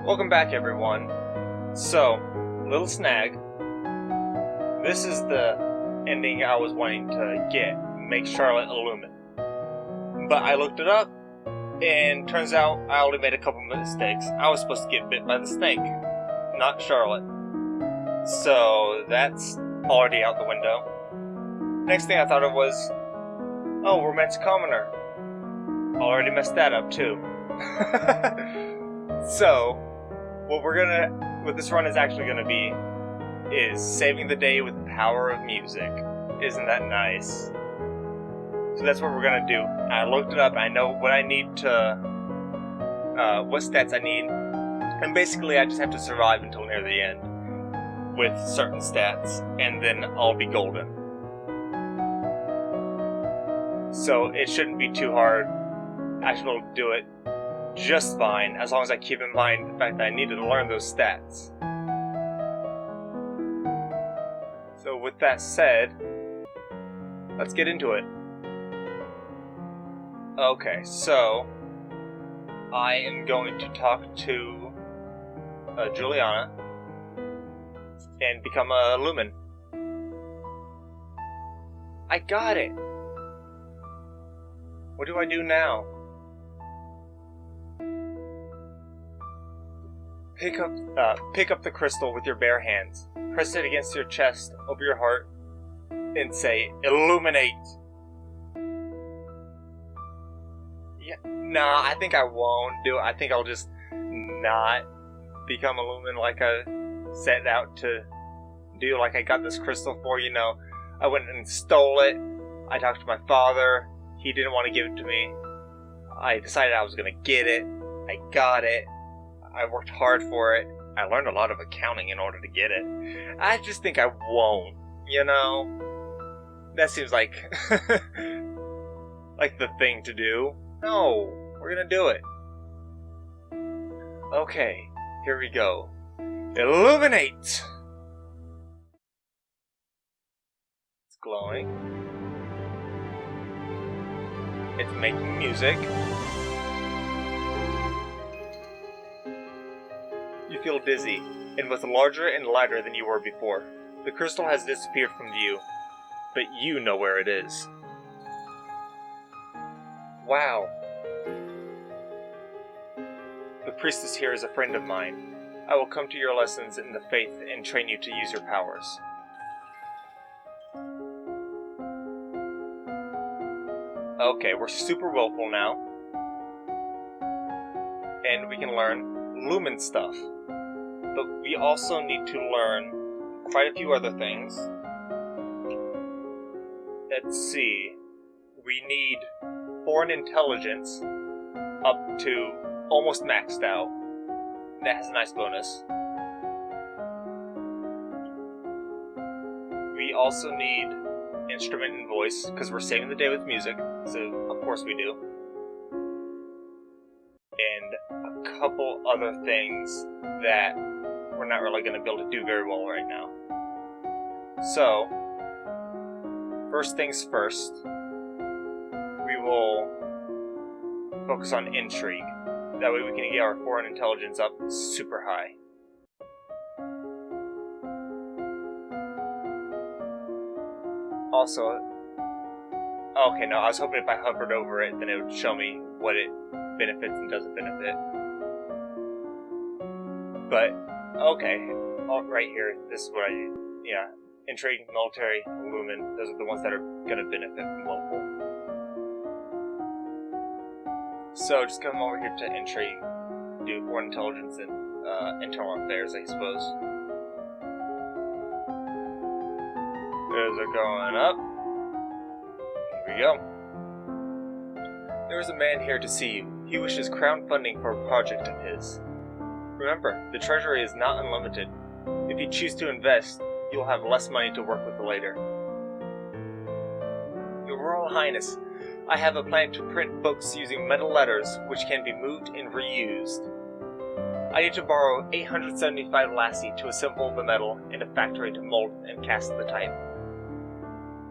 Welcome back, everyone. So, little snag. This is the ending I was wanting to get. Make Charlotte a lumen. But I looked it up, and turns out I only made a couple mistakes. I was supposed to get bit by the snake, not Charlotte. So, that's already out the window. Next thing I thought of was, oh, romantic commoner. Already messed that up, too. So, what this run is actually gonna be is saving the day with the power of music. Isn't that nice? So that's what we're gonna do. I looked it up, I know what I need to, what stats I need, and basically I just have to survive until near the end with certain stats, and then I'll be golden. So it shouldn't be too hard. I should be able to do it just fine, as long as I keep in mind the fact that I needed to learn those stats. So with that said, let's get into it. Okay, so I am going to talk to Juliana and become a lumen. I got it! What do I do now? Pick up the crystal with your bare hands. Press it against your chest, over your heart, and say, "Illuminate." Yeah, nah, I think I won't do it. I think I'll just not become a lumen like I set out to do. Like I got this crystal for, I went and stole it. I talked to my father. He didn't want to give it to me. I decided I was going to get it. I got it. I worked hard for it. I learned a lot of accounting in order to get it. I just think I won't, That seems like like the thing to do. No, we're gonna do it. Okay, here we go. Illuminate! It's glowing. It's making music. You feel dizzy, and both larger and lighter than you were before. The crystal has disappeared from view, but you know where it is. Wow. The priestess here is a friend of mine. I will come to your lessons in the faith and train you to use your powers. Okay, we're super willful now. And we can learn lumen stuff. But we also need to learn quite a few other things. Let's see. We need foreign intelligence up to almost maxed out. That has a nice bonus. We also need instrument and voice, because we're saving the day with music, so of course we do. And a couple other things that we're not really going to be able to do very well right now. So, first things first, we will focus on intrigue. That way we can get our foreign intelligence up super high. Also, okay, no, I was hoping if I hovered over it, then it would show me what it benefits and doesn't benefit. But, okay, right here, this is what I do. Yeah, intrigue, military, lumen, those are the ones that are going to benefit from local. So, just come over here to intrigue, do foreign intelligence and internal affairs, I suppose. Those are going up. Here we go. There is a man here to see you. He wishes crowdfunding for a project of his. Remember, the treasury is not unlimited. If you choose to invest, you'll have less money to work with later. Your Royal Highness, I have a plan to print books using metal letters which can be moved and reused. I need to borrow 875 lassie to assemble the metal and a factory to mold and cast the type.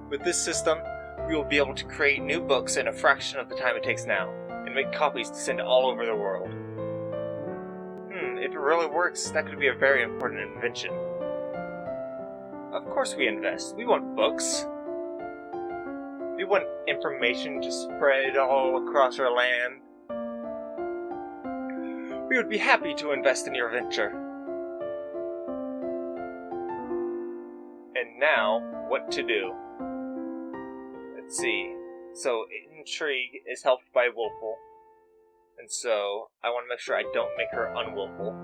With this system, we will be able to create new books in a fraction of the time it takes now, and make copies to send all over the world. if it really works, that could be a very important invention. Of course we invest. We want books. We want information to spread all across our land. We would be happy to invest in your venture. And now, what to do? Let's see. So, intrigue is helped by willful. And so, I want to make sure I don't make her unwillful.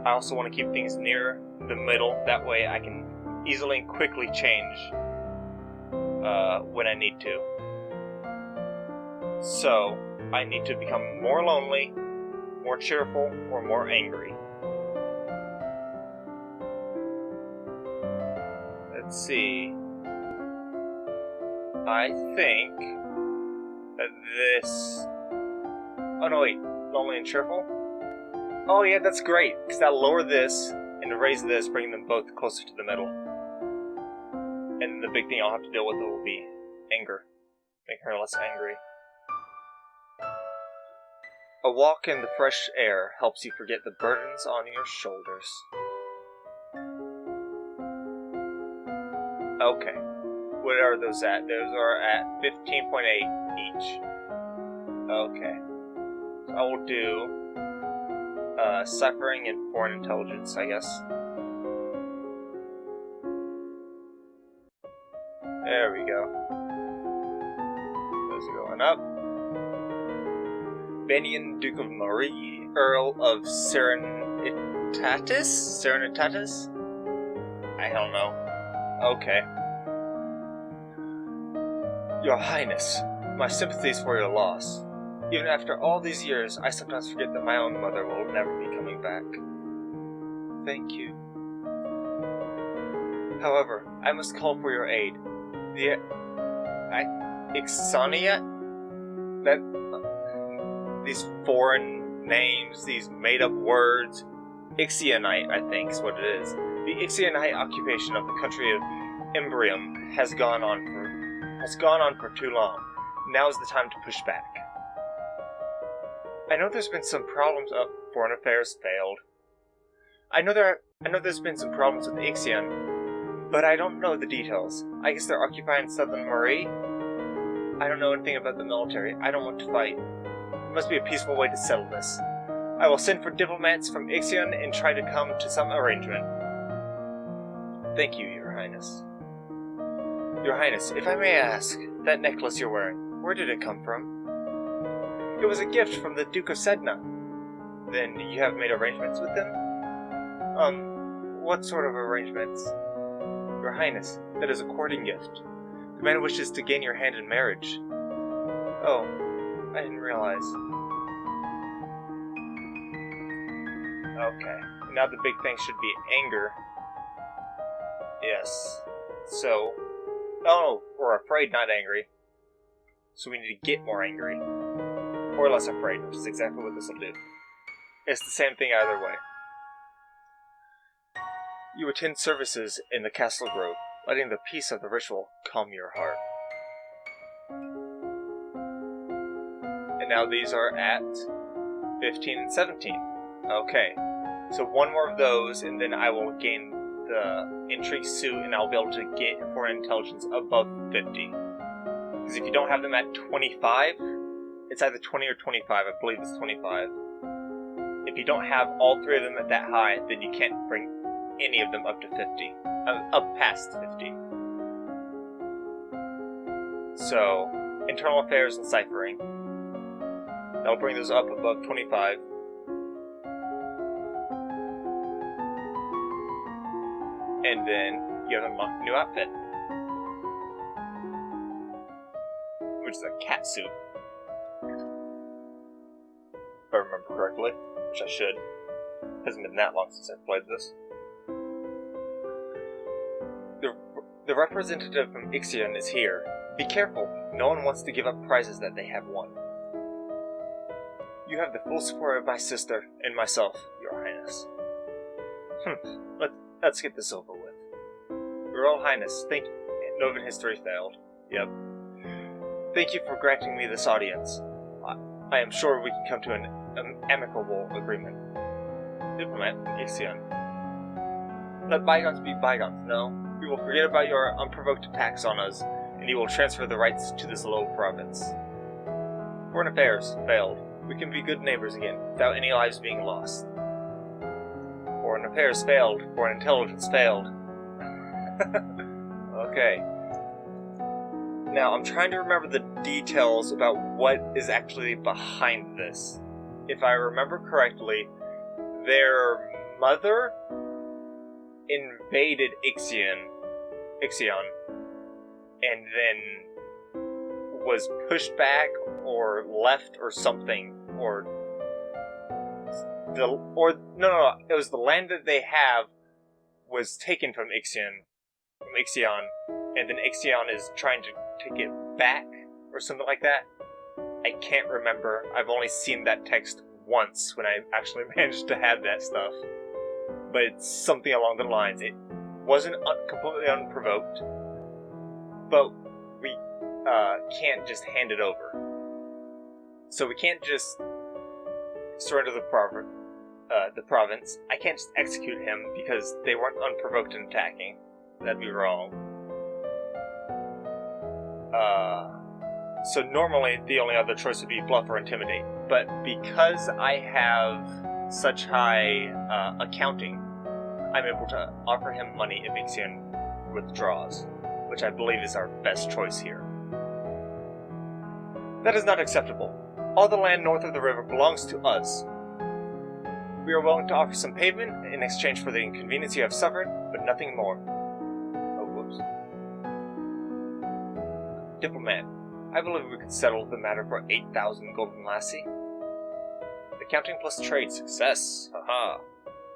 I also want to keep things near the middle. That way I can easily and quickly change when I need to. So, I need to become more lonely, more cheerful, or more angry. Let's see. I think that this... Oh no, wait. Lonely and cheerful? Oh yeah, that's great, because that'll lower this and raise this, bringing them both closer to the middle. And the big thing I'll have to deal with will be anger. Make her less angry. A walk in the fresh air helps you forget the burdens on your shoulders. Okay. What are those at? Those are at 15.8 each. Okay. So I will do ciphering and foreign intelligence, I guess. There we go. Those are going up. Benian, Duke of Marie, Earl of Serenitatis? I don't know. Okay. Your Highness, my sympathies for your loss. Even after all these years, I sometimes forget that my own mother will never be coming back. Thank you. However, I must call for your aid. The Ixania? These foreign names, these made-up words. Ixionite, I think, is what it is. The Ixionite occupation of the country of Imbrium has gone on for too long. Now is the time to push back. I know there's been some problems. Foreign affairs failed. I know there's been some problems with Ixion, but I don't know the details. I guess they're occupying southern Marie? I don't know anything about the military. I don't want to fight. There must be a peaceful way to settle this. I will send for diplomats from Ixion and try to come to some arrangement. Thank you, Your Highness. Your Highness, if I may ask, that necklace you're wearing, where did it come from? It was a gift from the Duke of Sedna. Then you have made arrangements with them? What sort of arrangements? Your Highness, that is a courting gift. The man wishes to gain your hand in marriage. Oh, I didn't realize. Okay, now the big thing should be anger. Yes. So, oh, we're afraid, not angry. So we need to get more angry. Or less afraid, which is exactly what this will do. It's the same thing either way. You attend services in the Castle Grove, letting the peace of the ritual calm your heart. And now these are at 15 and 17. Okay, so one more of those, and then I will gain the intrigue suit, and I'll be able to get foreign intelligence above 50. Because if you don't have them at 25, it's either 20 or 25. I believe it's 25. If you don't have all three of them at that high, then you can't bring any of them up to 50. Up past 50. So, internal affairs and ciphering. That'll bring those up above 25. And then you have a new outfit, which is a cat suit. If I remember correctly, which I should. It hasn't been that long since I've played this. The representative from Ixion is here. Be careful, no one wants to give up prizes that they have won. You have the full support of my sister and myself, Your Highness. Let's get this over with. Your Royal Highness, thank you. Novan history failed. Yep. Thank you for granting me this audience. I am sure we can come to an amicable agreement. Diplomat Ixion. Let bygones be bygones, no? We will forget about your unprovoked attacks on us, and you will transfer the rights to this low province. Foreign affairs failed. We can be good neighbors again, without any lives being lost. Foreign affairs failed. Foreign intelligence failed. Okay. Now, I'm trying to remember the details about what is actually behind this. If I remember correctly, their mother invaded Ixion, and then was pushed back or left or something, it was the land that they have was taken from Ixion, and then Ixion is trying to take it back or something like that. I can't remember. I've only seen that text once when I actually managed to have that stuff. But it's something along the lines. It wasn't completely unprovoked, but we can't just hand it over. So we can't just surrender the province. I can't just execute him because they weren't unprovoked in attacking. That'd be wrong. So normally the only other choice would be bluff or intimidate. But because I have such high accounting, I'm able to offer him money if Ixion withdraws, which I believe is our best choice here. That is not acceptable. All the land north of the river belongs to us. We are willing to offer some payment in exchange for the inconvenience you have suffered, but nothing more. Oh, whoops. Diplomat, I believe we could settle the matter for 8,000 golden lassie. Accounting plus trade success. Haha.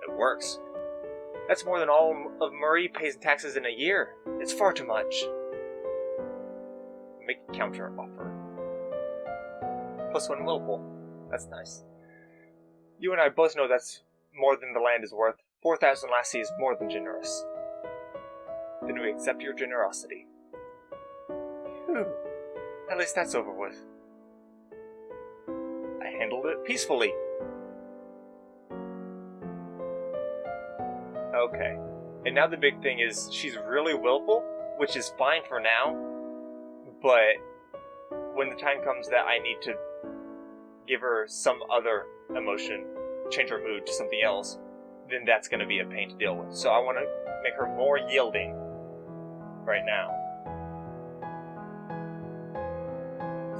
It works. That's more than all of Marie pays in taxes in a year. It's far too much. Make a counter offer. +1 willful. That's nice. You and I both know that's more than the land is worth. 4,000 lassie is more than generous. Then we accept your generosity. Phew. At least that's over with. I handled it peacefully. Okay. And now the big thing is she's really willful, which is fine for now, but when the time comes that I need to give her some other emotion, change her mood to something else, then that's going to be a pain to deal with. So I want to make her more yielding right now.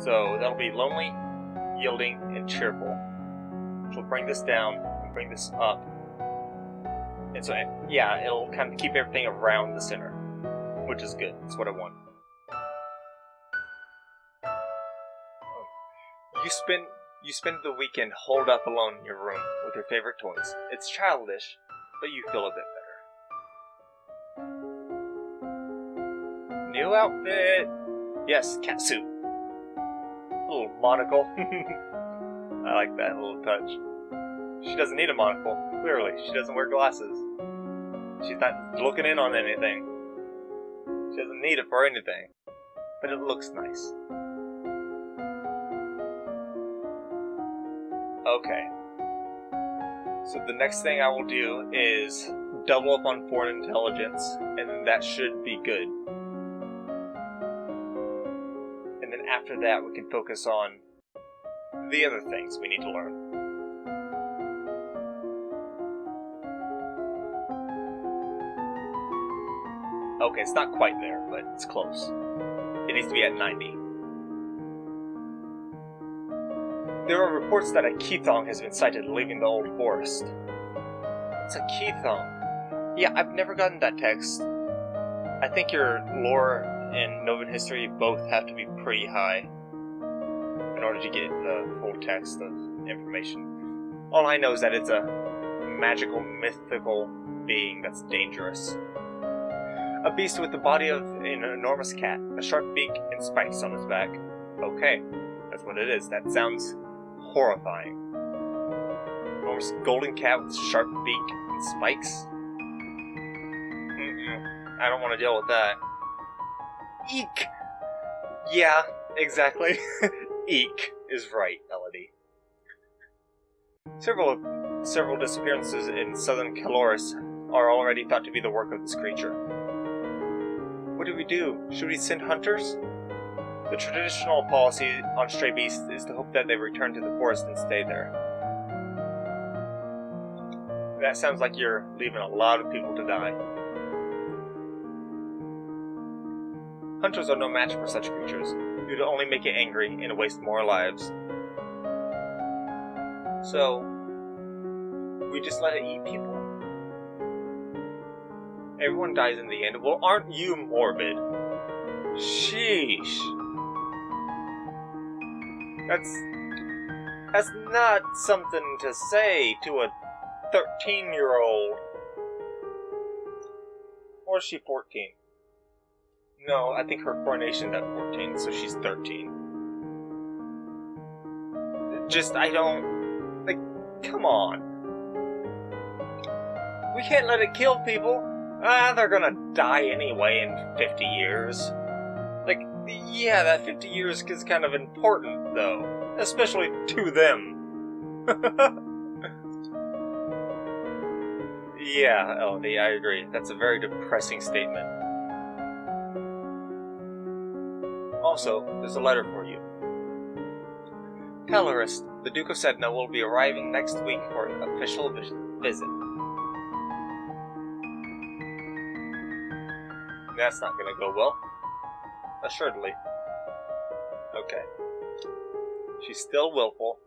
So that'll be lonely, yielding, and cheerful. She'll bring this down and bring this up. And so, yeah, it'll kind of keep everything around the center, which is good. That's what I want. You spend the weekend holed up alone in your room with your favorite toys. It's childish, but you feel a bit better. New outfit! Yes, catsuit. Little monocle. I like that little touch. She doesn't need a monocle, clearly. She doesn't wear glasses. She's not looking in on anything. She doesn't need it for anything. But it looks nice. Okay. So the next thing I will do is double up on foreign intelligence, and then that should be good. And then after that, we can focus on the other things we need to learn. Okay, it's not quite there, but it's close. It needs to be at 90. There are reports that a Keithong has been sighted leaving the old forest. It's a Keithong? Yeah, I've never gotten that text. I think your lore and Novan history both have to be pretty high in order to get the full text of information. All I know is that it's a magical, mythical being that's dangerous. A beast with the body of an enormous cat, a sharp beak, and spikes on his back. Okay, that's what it is. That sounds horrifying. Enormous golden cat with sharp beak and spikes? I don't want to deal with that. Eek! Yeah, exactly. Eek is right, Elodie. Several disappearances in southern Caloris are already thought to be the work of this creature. What do we do? Should we send hunters? The traditional policy on stray beasts is to hope that they return to the forest and stay there. That sounds like you're leaving a lot of people to die. Hunters are no match for such creatures. You'd only make it angry and waste more lives. So, we just let it eat people? Everyone dies in the end. Well, aren't you morbid? Sheesh. That's not something to say to a 13-year-old. Or is she 14? No, I think her coronation's at 14, so she's 13. I don't... Like, come on. We can't let it kill people. They're gonna die anyway in 50 years. Like, yeah, that 50 years is kind of important, though. Especially to them. Yeah, Elodie, I agree. That's a very depressing statement. Also, there's a letter for you. Calorist, the Duke of Sedna will be arriving next week for an official visit. That's not gonna go well. Assuredly. Okay. She's still willful,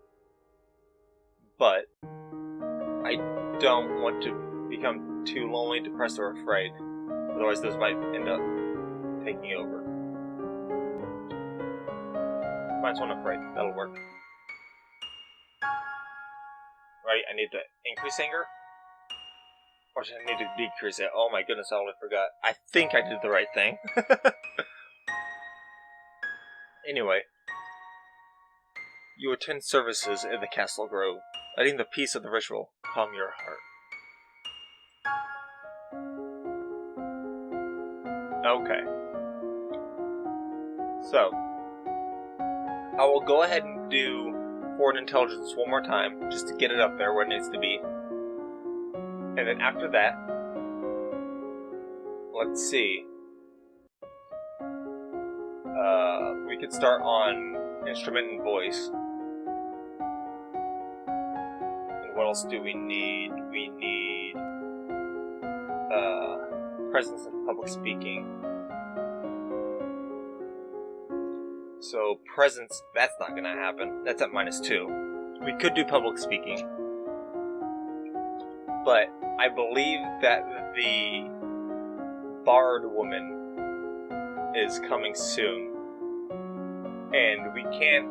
but I don't want to become too lonely, depressed, or afraid. Otherwise, those might end up taking over. Might as well afraid. That'll work. Right, I need to increase anger? Or should I need to decrease it? Oh my goodness, I only forgot. I think I did the right thing. Anyway. You attend services in the Castle Grove, letting the peace of the ritual calm your heart. Okay. So, I will go ahead and do foreign intelligence one more time, just to get it up there where it needs to be. And then after that, let's see. We could start on instrument and voice. And what else do we need? We need presence in public speaking. So presence, that's not going to happen. That's at -2. We could do public speaking. But I believe that the Bard woman is coming soon. And we can't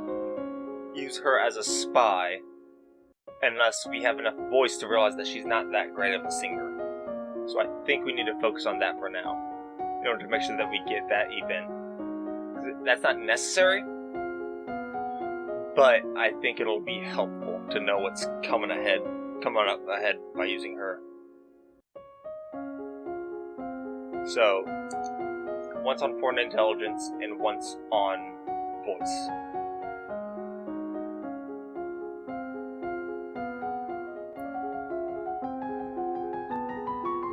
use her as a spy unless we have enough voice to realize that she's not that great of a singer. So I think we need to focus on that for now, in order to make sure that we get that event. That's not necessary, but I think it'll be helpful to know what's coming up ahead by using her. So, once on foreign intelligence and once on voice.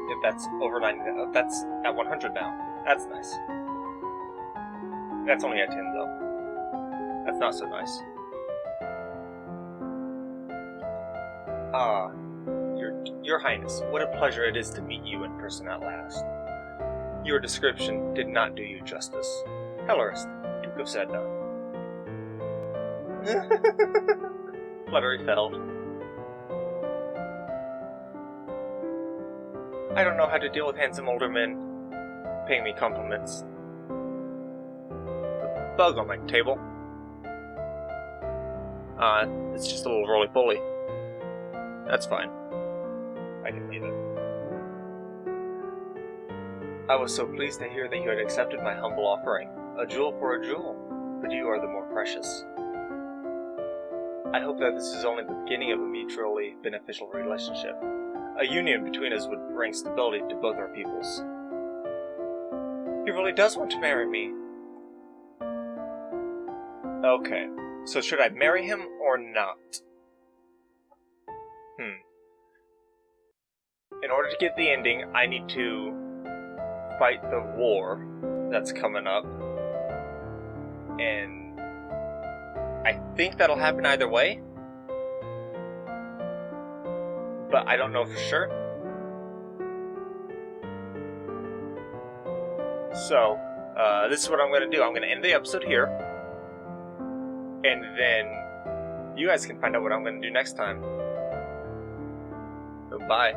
If that's over 90, that's at 100 now. That's nice. That's only at 10 though. That's not so nice. Your Highness, what a pleasure it is to meet you in person at last. Your description did not do you justice. Hellerist, Duke of Sedna. Flattery failed. I don't know how to deal with handsome older men paying me compliments. The bug on my table. It's just a little roly-poly. That's fine. I can leave it. I was so pleased to hear that you had accepted my humble offering. A jewel for a jewel, but you are the more precious. I hope that this is only the beginning of a mutually beneficial relationship. A union between us would bring stability to both our peoples. He really does want to marry me. Okay. So should I marry him or not? In order to get the ending, I need to fight the war that's coming up. And I think that'll happen either way. But I don't know for sure. So, this is what I'm going to do. I'm going to end the episode here. And then you guys can find out what I'm going to do next time. So, bye.